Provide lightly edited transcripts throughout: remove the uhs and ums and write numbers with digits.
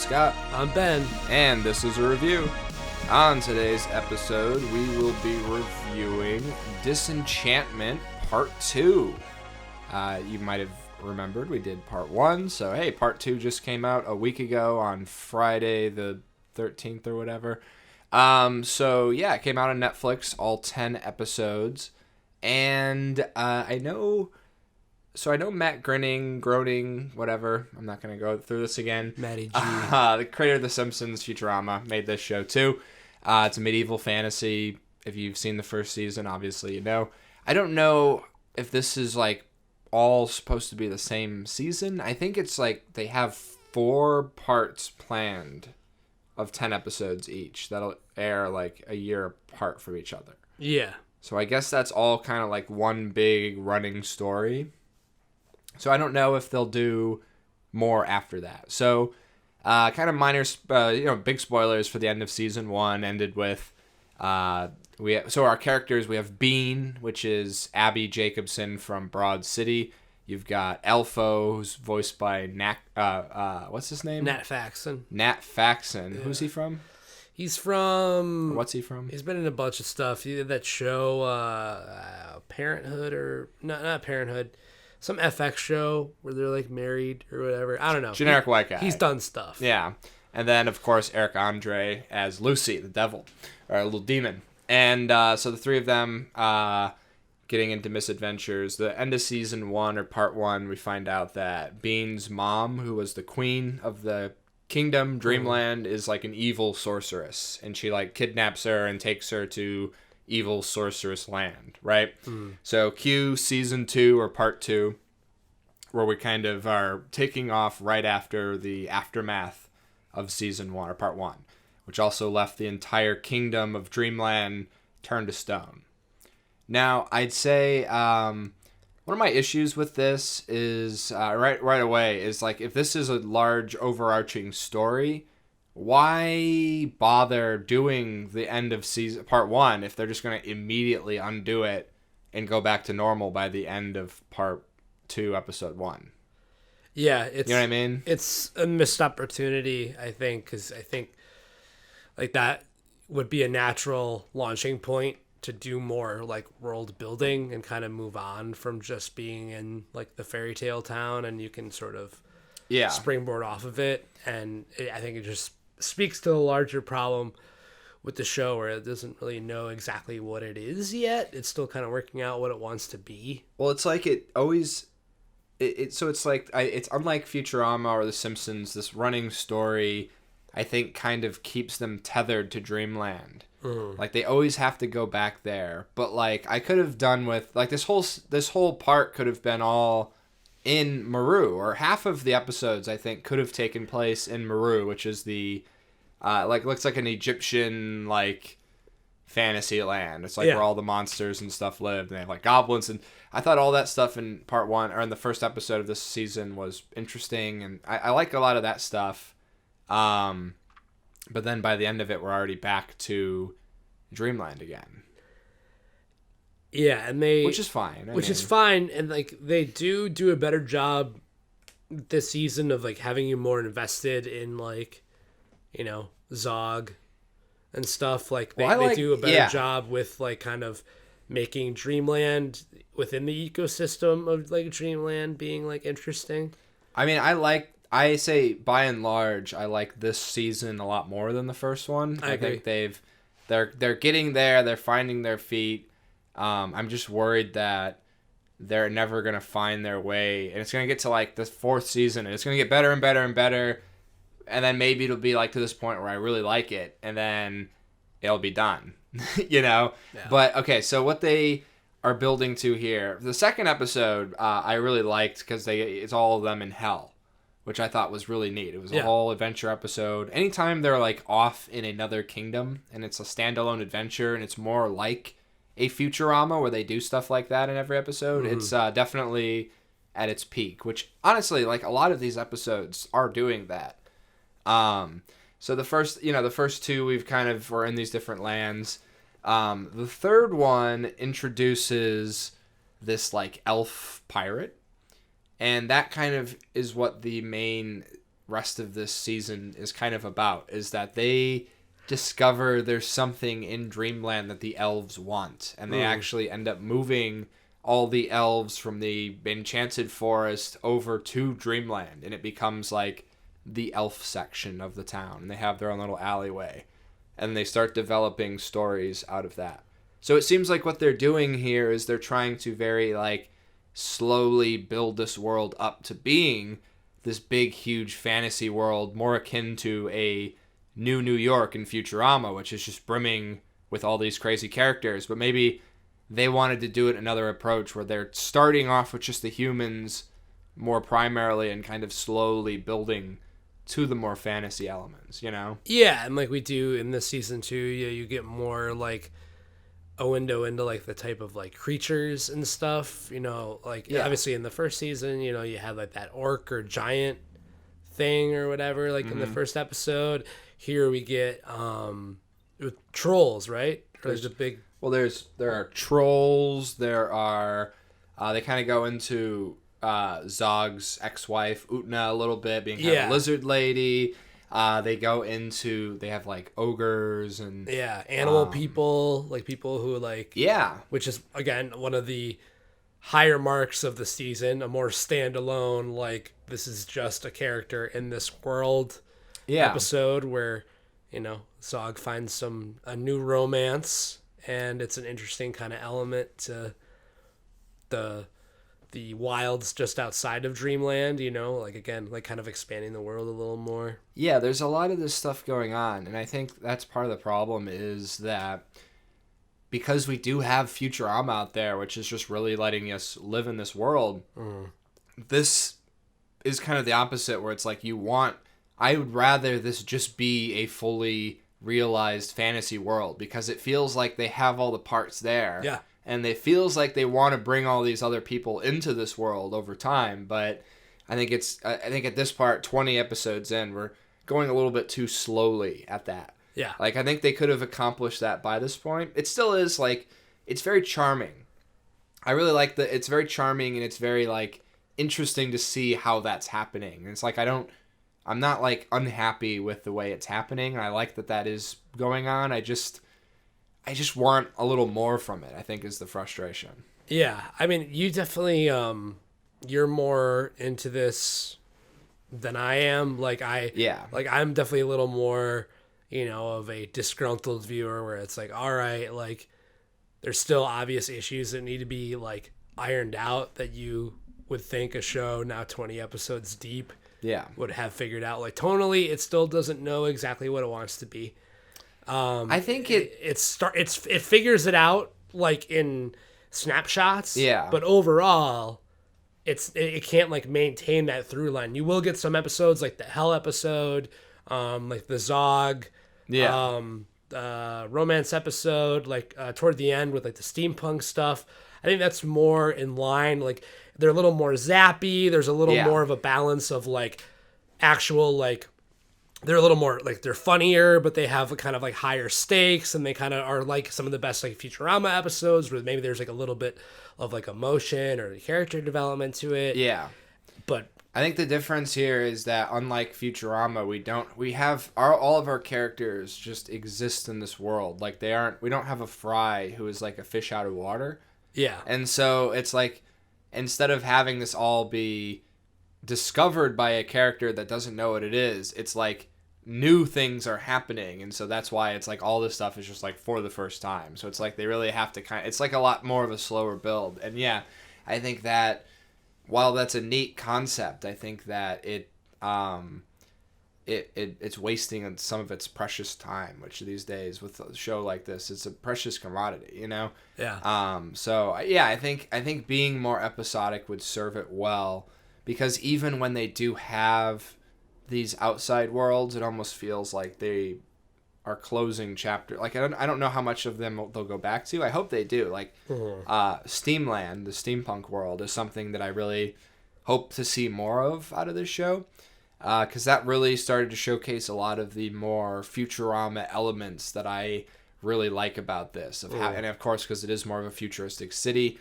Scott. I'm Ben. And this is a review. On today's episode, we will be reviewing Disenchantment Part 2. You might have remembered we did Part 1, so hey, Part 2 just came out a week ago on Friday the 13th or whatever. So yeah, it came out on Netflix, all 10 episodes. And I know Matt Groening, whatever. I'm not going to go through this again. Matty G. The creator of The Simpsons, Futurama, made this show too. It's a medieval fantasy. If you've seen the first season, obviously you know. I don't know if this is like all supposed to be the same season. I think it's like they have 4 parts planned of 10 episodes each that'll air like a year apart from each other. Yeah. So I guess that's all kind of like one big running story. So I don't know if they'll do more after that. So kind of minor, big spoilers for the end of season 1 ended with, so our characters, we have Bean, which is Abby Jacobson from Broad City. You've got Elfo, who's voiced by what's his name? Nat Faxon. Nat Faxon. Yeah. Who's he from? He's from... What's he from? He's been in a bunch of stuff. He did that show, Parenthood, or... not Parenthood. Some FX show where they're like married or whatever. I don't know. Generic white guy. He's done stuff. Yeah. And then, of course, Eric Andre as Lucy, the devil, or a little demon. And so the three of them getting into misadventures. The end of season 1, or part 1, we find out that Bean's mom, who was the queen of the kingdom, Dreamland, is like an evil sorceress. And she like kidnaps her and takes her to evil sorceress land, right? So cue season 2 or part 2, where we kind of are taking off right after the aftermath of season 1 or part 1, which also left the entire kingdom of Dreamland turned to stone. Now, I'd say one of my issues with this is right away is like, if this is a large overarching story, why bother doing the end of season part 1 if they're just going to immediately undo it and go back to normal by the end of part 2, episode 1? Yeah, it's, you know what I mean? It's a missed opportunity, I think, because I think like that would be a natural launching point to do more like world building and kind of move on from just being in like the fairy tale town, and you can sort of springboard off of it. And I think it just speaks to the larger problem with the show, where it doesn't really know exactly what it is yet. It's still kind of working out what it wants to be. Well, it's like it always... So it's like... it's unlike Futurama or The Simpsons, this running story, I think, kind of keeps them tethered to Dreamland. Like, they always have to go back there. But, like, I could have done with... Like, this whole part could have been all in Meru, or half of the episodes, I think, could have taken place in Meru, which is the... looks like an Egyptian, like, fantasy land. It's like where all the monsters and stuff lived, and they have like goblins, and I thought all that stuff in part 1 or in the first episode of this season was interesting, and I like a lot of that stuff. But then by the end of it, we're already back to Dreamland again. Yeah, and which is fine. Is fine, and like they do a better job this season of like having you more invested in like, you know, Zog and stuff. Like they do a better job with like kind of making Dreamland within the ecosystem of like Dreamland being like interesting. I mean, I say by and large, I like this season a lot more than the first one. I agree. Think they're getting there. They're finding their feet. I'm just worried that they're never gonna find their way, and it's gonna get to like the 4th season, and it's gonna get better and better and better. And then maybe it'll be like to this point where I really like it, and then it'll be done, you know? Yeah. But, okay, so what they are building to here, the second episode I really liked because it's all of them in hell, which I thought was really neat. It was a whole adventure episode. Anytime they're like off in another kingdom and it's a standalone adventure and it's more like a Futurama where they do stuff like that in every episode, it's definitely at its peak, which honestly, like a lot of these episodes are doing that. So the first 2 we've kind of were in these different lands. The third one introduces this like elf pirate, and that kind of is what the main rest of this season is kind of about, is that they discover there's something in Dreamland that the elves want, and they actually end up moving all the elves from the enchanted forest over to Dreamland, and it becomes like the elf section of the town, and they have their own little alleyway, and they start developing stories out of that. So it seems like what they're doing here is they're trying to very like slowly build this world up to being this big huge fantasy world, more akin to a new New York in Futurama, which is just brimming with all these crazy characters. But maybe they wanted to do it another approach where they're starting off with just the humans more primarily and kind of slowly building to the more fantasy elements, you know? Yeah, and like we do in this season too, you get more like a window into like the type of like creatures and stuff, you know, like obviously in the first season, you know, you had like that orc or giant thing or whatever, like in the first episode. Here we get with trolls, right? There's a big there are trolls, there are they kind of go into Zog's ex-wife Utna a little bit, being kind of a lizard lady. They have like ogres and animal people, like people who like which is again one of the higher marks of the season, a more standalone, like this is just a character in this world episode where, you know, Zog finds a new romance, and it's an interesting kind of element to the wilds just outside of Dreamland, you know, like again, like kind of expanding the world a little more. Yeah, there's a lot of this stuff going on, and I think that's part of the problem is that because we do have Futurama out there, which is just really letting us live in this world, this is kind of the opposite, where it's like I would rather this just be a fully realized fantasy world, because it feels like they have all the parts there. Yeah. And it feels like they want to bring all these other people into this world over time, but I think at this part, 20 episodes in, we're going a little bit too slowly at that. Yeah. Like, I think they could have accomplished that by this point. It still is, like, it's very charming. I really like it's very charming, and it's very, like, interesting to see how that's happening. And it's like, I'm not, like, unhappy with the way it's happening. I like that is going on. I just want a little more from it, I think, is the frustration. Yeah. I mean, you definitely, you're more into this than I am. Like, I'm definitely a little more, you know, of a disgruntled viewer, where it's like, all right, like, there's still obvious issues that need to be, like, ironed out that you would think a show now 20 episodes deep would have figured out. Like, tonally, it still doesn't know exactly what it wants to be. I think it figures it out like in snapshots. Yeah. But overall, it can't like maintain that through line. You will get some episodes like the Hell episode, like the Zog, romance episode, like toward the end with like the steampunk stuff. I think that's more in line. Like they're a little more zappy. There's a little more of a balance of like actual like. They're a little more like they're funnier, but they have a kind of like higher stakes, and they kind of are like some of the best like Futurama episodes where maybe there's like a little bit of like emotion or character development to it. Yeah. But I think the difference here is that unlike Futurama, we have all of our characters just exist in this world. Like we don't have a Fry who is like a fish out of water. Yeah. And so it's like, instead of having this all be discovered by a character that doesn't know what it is, it's like new things are happening, and so that's why it's like all this stuff is just like for the first time. So it's like they really have to it's like a lot more of a slower build. And yeah, I think that while that's a neat concept, I think that it's wasting some of its precious time, which these days with a show like this, it's a precious commodity, you know? Yeah. So yeah, I think being more episodic would serve it well, because even when they do have these outside worlds, it almost feels like they are closing chapter. Like I don't know how much of them they'll go back to. I hope they do. Like Steamland, the steampunk world, is something that I really hope to see more of out of this show, because that really started to showcase a lot of the more Futurama elements that I really like about this. And of course, because it is more of a futuristic city,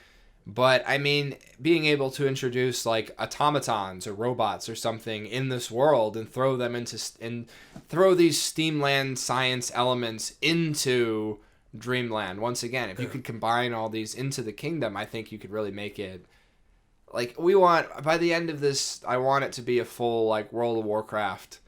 But I mean, being able to introduce like automatons or robots or something in this world and throw them into and throw these Steamland science elements into Dreamland once again. If you could combine all these into the kingdom, I think you could really make it like we want. By the end of this, I want it to be a full like World of Warcraft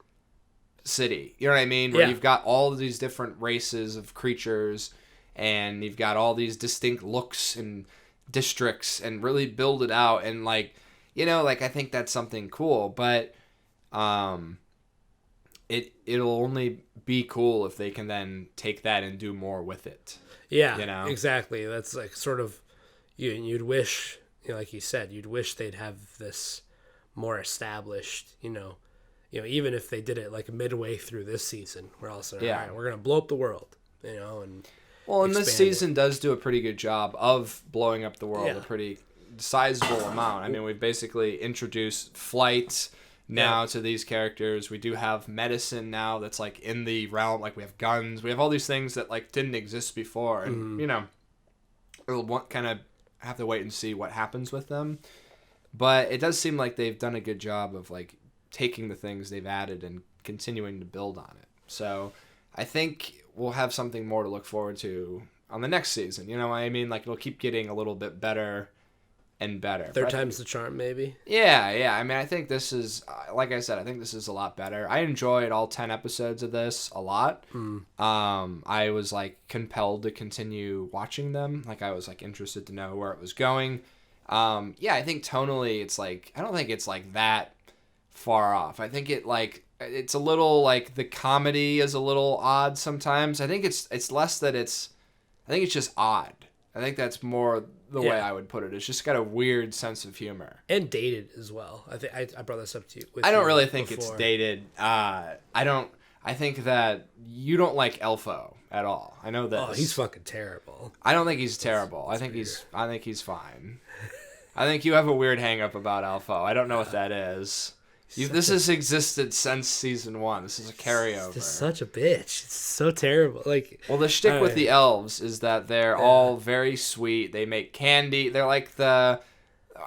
city. You know what I mean? Where you've got all of these different races of creatures, and you've got all these distinct looks and districts, and really build it out. And like, you know, like I think that's something cool. But it'll only be cool if they can then take that and do more with it. Yeah, you know? Exactly. That's like sort of you'd wish, you know, like you said, you'd wish they'd have this more established, you know, even if they did it like midway through this season, we're also all right, we're gonna blow up the world, you know, and this season does do a pretty good job of blowing up the world, a pretty sizable amount. I mean, we've basically introduced flight now to these characters. We do have medicine now that's like in the realm, like we have guns, we have all these things that like didn't exist before, and you know, we'll kind of have to wait and see what happens with them. But it does seem like they've done a good job of like taking the things they've added and continuing to build on it. So I think we'll have something more to look forward to on the next season. You know what I mean? Like it'll keep getting a little bit better and better. Third time's the charm, maybe. Yeah. I mean, I think this is, like I said, I think this is a lot better. I enjoyed all 10 episodes of this a lot. I was like compelled to continue watching them. Like I was like interested to know where it was going. I think tonally it's like, I don't think it's like that far off. I think it's a little like the comedy is a little odd sometimes. I think it's less that I think it's just odd. I think that's more the way I would put it. It's just got a weird sense of humor and dated as well. I think I brought this up to you. I don't really think it's dated. I think that you don't like Elfo at all. I know this. Oh, he's fucking terrible. I don't think he's terrible. I think he's fine. I think you have a weird hang up about Elfo. I don't know what that is. This has existed since season 1. This is a carryover. He's such a bitch. It's so terrible. Like, well, the shtick with the elves is that they're all very sweet. They make candy. They're like I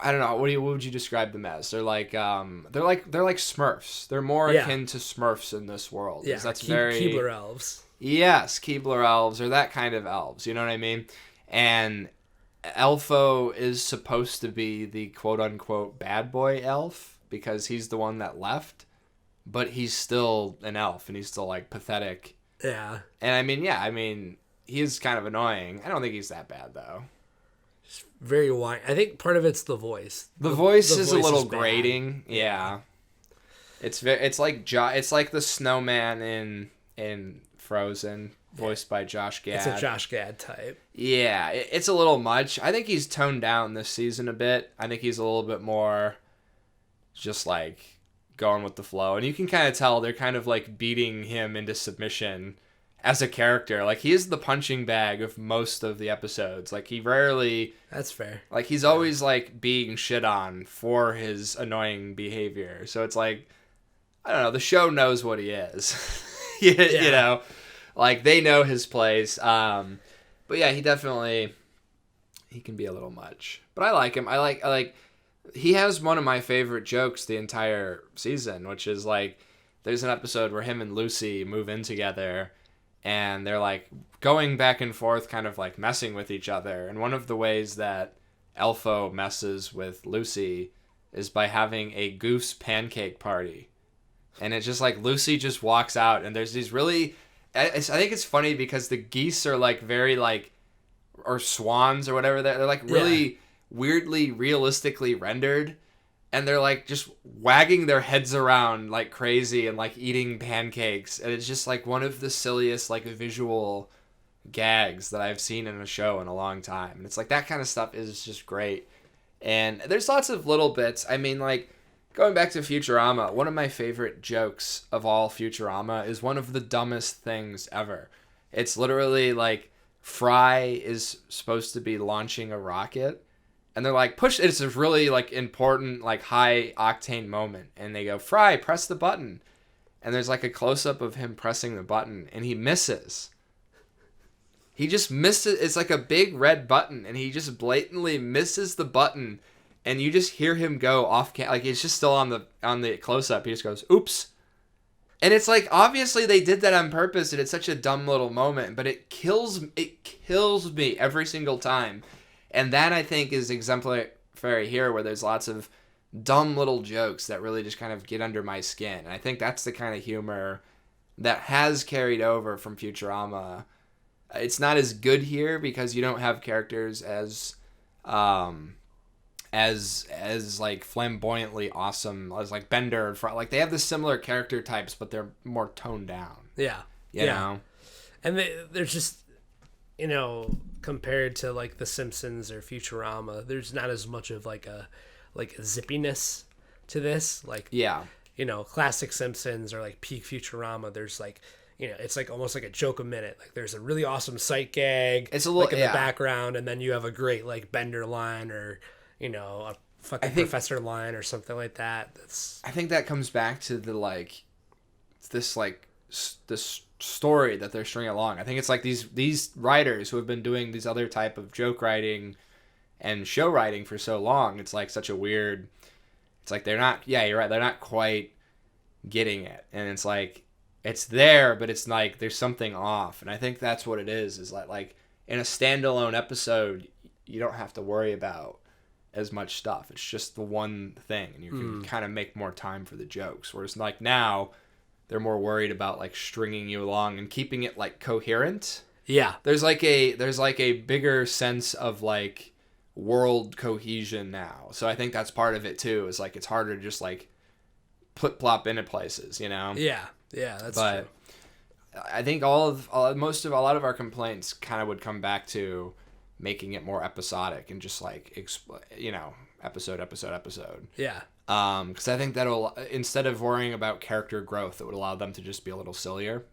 don't know. What would you describe them as? They're like Smurfs. They're more akin to Smurfs in this world. Yeah, that's Keebler elves. Yes, Keebler elves, or that kind of elves. You know what I mean? And Elfo is supposed to be the quote unquote bad boy elf, because he's the one that left, but he's still an elf, and he's still, like, pathetic. Yeah. And, I mean, he is kind of annoying. I don't think he's that bad, though. Just very whiny. I think part of it's the voice. The voice is a little grating. Yeah. It's like the snowman in Frozen, voiced by Josh Gad. It's a Josh Gad type. Yeah, it's a little much. I think he's toned down this season a bit. I think he's a little bit more just like going with the flow, and you can kind of tell they're kind of like beating him into submission as a character. Like he is the punching bag of most of the episodes. Like he rarely, that's fair, like he's always like being shit on for his annoying behavior. So it's like, I don't know, the show knows what he is. You know, like they know his place. But yeah, he can be a little much, but I like him. I like he has one of my favorite jokes the entire season, which is like there's an episode where him and Lucy move in together, and they're like going back and forth, kind of like messing with each other. And one of the ways that Elfo messes with Lucy is by having a goose pancake party. And it's just like Lucy just walks out, and there's these really, I think it's funny because the geese are like very like, or swans or whatever, they're like really weirdly realistically rendered, and they're like just wagging their heads around like crazy and like eating pancakes, and it's just like one of the silliest like visual gags that I've seen in a show in a long time. And it's like that kind of stuff is just great. And there's lots of little bits. I mean, like going back to Futurama, one of my favorite jokes of all Futurama is one of the dumbest things ever. It's literally like Fry is supposed to be launching a rocket, and they're like, push, it's a really like important, like high octane moment. And they go, Fry, press the button. And there's like a close up of him pressing the button, and he misses. He just misses. It's like a big red button, and he just blatantly misses the button, and you just hear him go off. Like it's just still on the close up. He just goes, "Oops," and it's like obviously they did that on purpose, and it's such a dumb little moment, but it kills me every single time, and that I think is exemplary here, where there's lots of dumb little jokes that really just kind of get under my skin, and I think that's the kind of humor that has carried over from Futurama. It's not as good here because you don't have characters as like flamboyantly awesome as like Bender and like they have the similar character types, but they're more toned down. Yeah. You know? And they're just, compared to like The Simpsons or Futurama, there's not as much of like a zippiness to this. Like, yeah. Classic Simpsons or like peak Futurama, there's like, it's like almost like a joke a minute. Like there's a really awesome sight gag, it's a little, like in the background, and then you have a great like Bender line or a fucking professor line or something like that. I think that comes back to the this story that they're stringing along. I think it's like these writers who have been doing these other type of joke writing and show writing for so long. It's like such a weird. It's like they're not. Yeah, you're right. They're not quite getting it, and it's like. It's there, but it's like there's something off, and I think that's what it is. Is like in a standalone episode, you don't have to worry about as much stuff. It's just the one thing, and you can kind of make more time for the jokes. Whereas like now, they're more worried about like stringing you along and keeping it like coherent. Yeah, there's like a bigger sense of like world cohesion now. So I think that's part of it too. Is like it's harder to just like flip plop into places, Yeah, that's true. I think a lot of our complaints kind of would come back to making it more episodic and just like episode. Yeah. Because I think that'll, instead of worrying about character growth, it would allow them to just be a little sillier.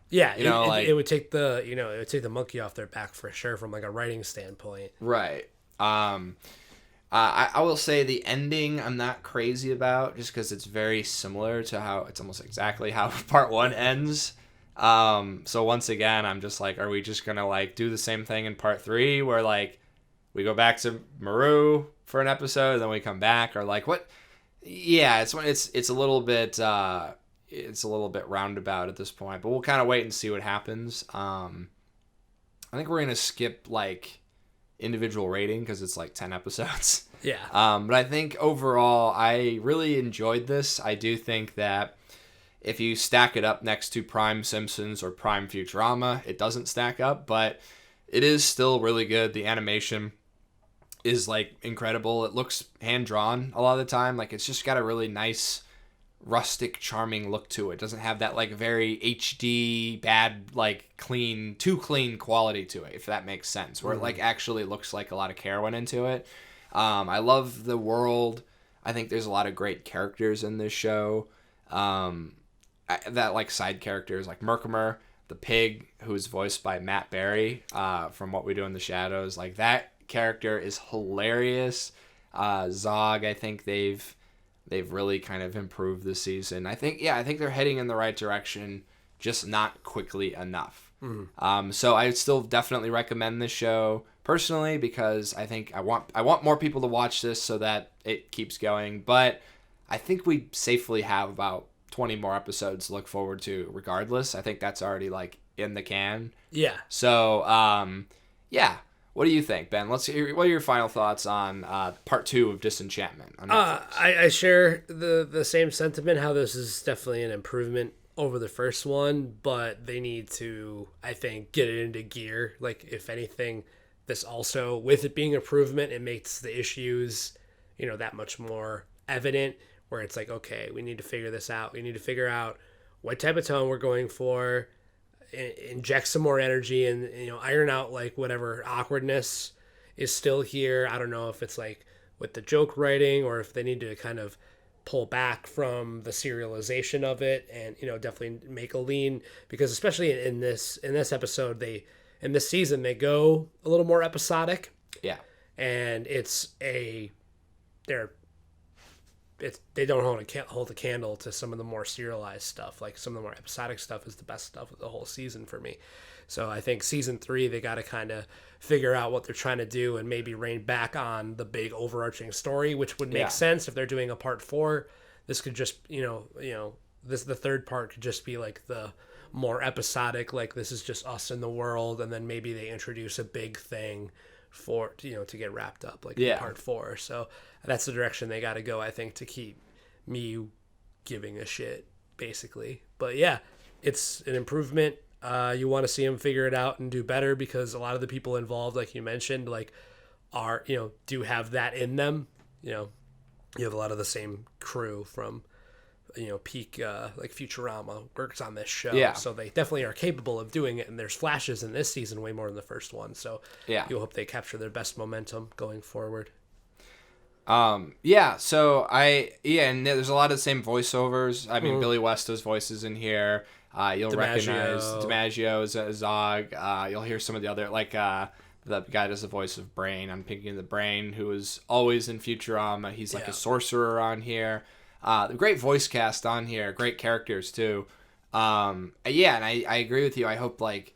Yeah, it would take the monkey off their back for sure from like a writing standpoint. Right. I will say the ending I'm not crazy about just because it's very similar to how it's almost exactly how part one ends. So once again, I'm just like, are we just gonna like do the same thing in part three where like we go back to Maru for an episode and then we come back, or like what? Yeah, it's a little bit roundabout at this point, but we'll kind of wait and see what happens. I think we're gonna skip like individual rating because it's like 10 episodes. Yeah. But I think overall I really enjoyed this. I do think that if you stack it up next to Prime Simpsons or Prime Futurama, it doesn't stack up, but it is still really good. The animation is like incredible. It looks hand drawn a lot of the time. Like it's just got a really nice rustic, charming look to it. It doesn't have that like very HD bad, like too clean quality to it, if that makes sense, where it like actually looks like a lot of care went into it. I love the world. I think there's a lot of great characters in this show. That like side characters like Merkimer, the pig, who's voiced by Matt Berry from What We Do in the Shadows. Like that character is hilarious. Zog, I think they've really kind of improved this season. I think they're heading in the right direction, just not quickly enough. So I still definitely recommend this show personally because I think I want more people to watch this so that it keeps going. But I think we safely have about 20 more episodes to look forward to regardless. I think that's already like in the can. Yeah. So yeah. What do you think, Ben? Let's hear. What are your final thoughts on part 2 of Disenchantment? I share the same sentiment. How this is definitely an improvement over the first one, but they need to, I think, get it into gear. Like, if anything, this also, with it being improvement, it makes the issues, that much more evident. Where it's like, okay, we need to figure this out. We need to figure out what type of tone we're going for. Inject some more energy and iron out like whatever awkwardness is still here. I don't know if it's like with the joke writing or if they need to kind of pull back from the serialization of it and definitely make a lean, because especially in this episode, in this season they go a little more episodic. Yeah. And they're they don't hold a candle to some of the more serialized stuff. Like some of the more episodic stuff is the best stuff of the whole season for me. So I think season 3 they got to kind of figure out what they're trying to do and maybe rein back on the big overarching story, which would make sense if they're doing a part 4. This could just the third part could just be like the more episodic, like this is just us in the world, and then maybe they introduce a big thing for to get wrapped up like in part 4. So that's the direction they got to go, I think, to keep me giving a shit basically. But yeah, it's an improvement. You want to see them figure it out and do better, because a lot of the people involved, like you mentioned, like are do have that in them. You have a lot of the same crew from peak like Futurama works on this show, so they definitely are capable of doing it, and there's flashes in this season way more than the first one, so you hope they capture their best momentum going forward. And there's a lot of the same voiceovers. I mean, Billy Westo's voices in here. You'll recognize DiMaggio as Zog. You'll hear some of the other, like the guy does the voice of Brain on Pinky and the Brain, who is always in Futurama. He's like a sorcerer on here. Great voice cast on here. Great characters too. And I agree with you. I hope like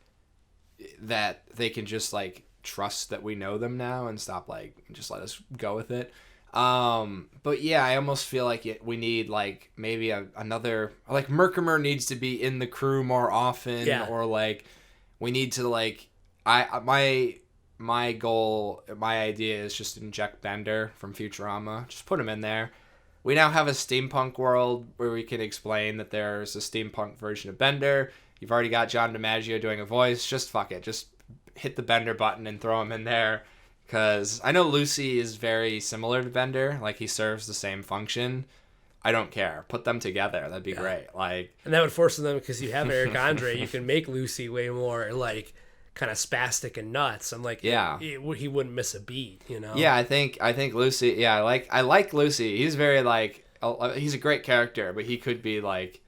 that they can just like trust that we know them now and stop like just let us go with it. But yeah, I almost feel like we need like maybe another, like Merkimer needs to be in the crew more often, or like we need to like my goal, my idea is just inject Bender from Futurama. Just put him in there. We now have a steampunk world where we can explain that there's a steampunk version of Bender. You've already got John DiMaggio doing a voice. Just fuck it. Just hit the Bender button and throw him in there. Because I know Lucy is very similar to Bender. Like, he serves the same function. I don't care. Put them together. That'd be great. Like, and that would force them, because you have Eric Andre, you can make Lucy way more, like, kind of spastic and nuts. I'm like, he wouldn't miss a beat, Yeah, I think Lucy. Yeah, I like Lucy. He's very like he's a great character, but he could be like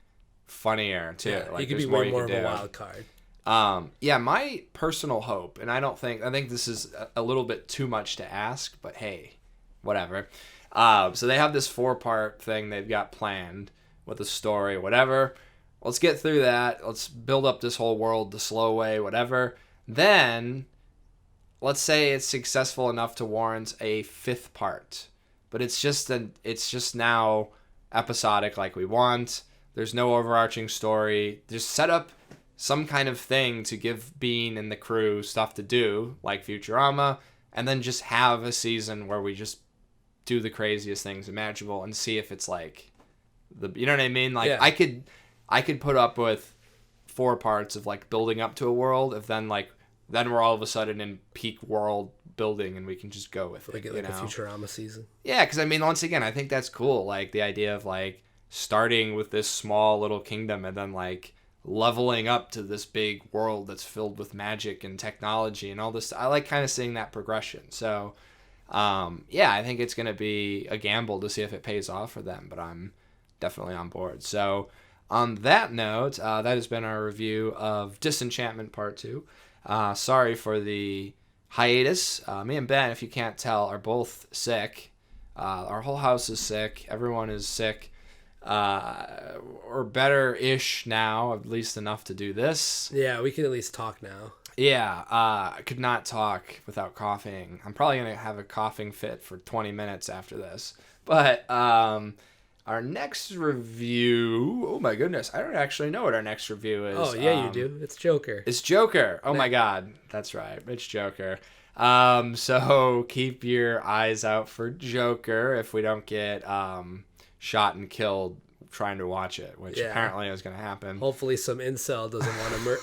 funnier too. Yeah, like, he could be way more of a wild card. My personal hope, and I think this is a little bit too much to ask, but hey, whatever. So they have this 4-part thing they've got planned with a story, whatever. Let's get through that. Let's build up this whole world the slow way, whatever. Then, let's say it's successful enough to warrant a 5th part, but it's just now episodic like we want. There's no overarching story. Just set up some kind of thing to give Bean and the crew stuff to do, like Futurama, and then just have a season where we just do the craziest things imaginable and see if it's like you know what I mean? Like, I could put up with 4 parts of like building up to a world, if then we're all of a sudden in peak world building and we can just go with it. Like a Futurama season. Yeah, because I mean, once again, I think that's cool. Like the idea of like starting with this small little kingdom and then like leveling up to this big world that's filled with magic and technology and all this. I like kind of seeing that progression. So, I think it's going to be a gamble to see if it pays off for them, but I'm definitely on board. So on that note, that has been our review of Disenchantment Part 2. Sorry for the hiatus. Me and Ben, if you can't tell, are both sick. Our whole house is sick. Everyone is sick. Or better-ish now, at least enough to do this. Yeah, we can at least talk now. Yeah, I could not talk without coughing. I'm probably going to have a coughing fit for 20 minutes after this. But our next review... Oh, my goodness. I don't actually know what our next review is. Oh, yeah, you do. It's Joker. It's Joker. Oh, my God. That's right. It's Joker. So keep your eyes out for Joker if we don't get shot and killed trying to watch it, which apparently is going to happen. Hopefully some incel doesn't want to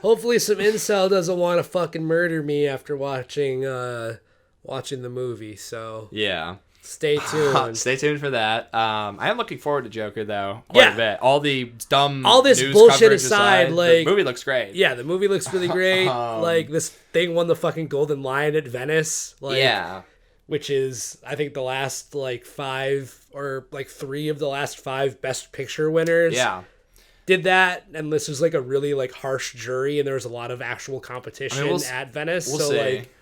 Hopefully some incel doesn't want to fucking murder me after watching the movie. So yeah. Stay tuned. Stay tuned for that. I am looking forward to Joker though, quite a bit. All the dumb all this news bullshit aside, like the movie looks great. Yeah, the movie looks really great. Like this thing won the fucking Golden Lion at Venice. Like, which is I think the last like 5 or like 3 of the last 5 Best Picture winners. Yeah. Did that, and this was like a really like harsh jury, and there was a lot of actual competition at Venice. We'll so see. Like,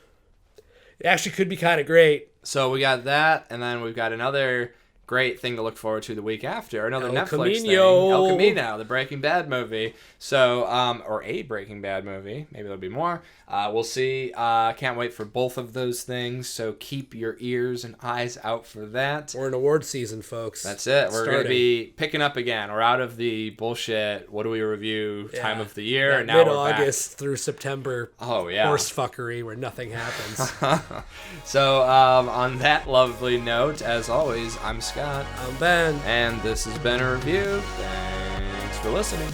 it actually could be kind of great. So we got that, and then we've got another great thing to look forward to the week after. Another El Netflix thing. Camino. El Camino, the Breaking Bad movie. So, or a Breaking Bad movie. Maybe there'll be more. We'll see. Can't wait for both of those things. So keep your ears and eyes out for that. We're in award season, folks. That's it. It's We're going to be picking up again. We're out of the bullshit, what do we review time of the year, and now mid-August through September horse fuckery where nothing happens. So on that lovely note, as always, I'm Scott. I'm Ben. And this has been a review. Thanks for listening.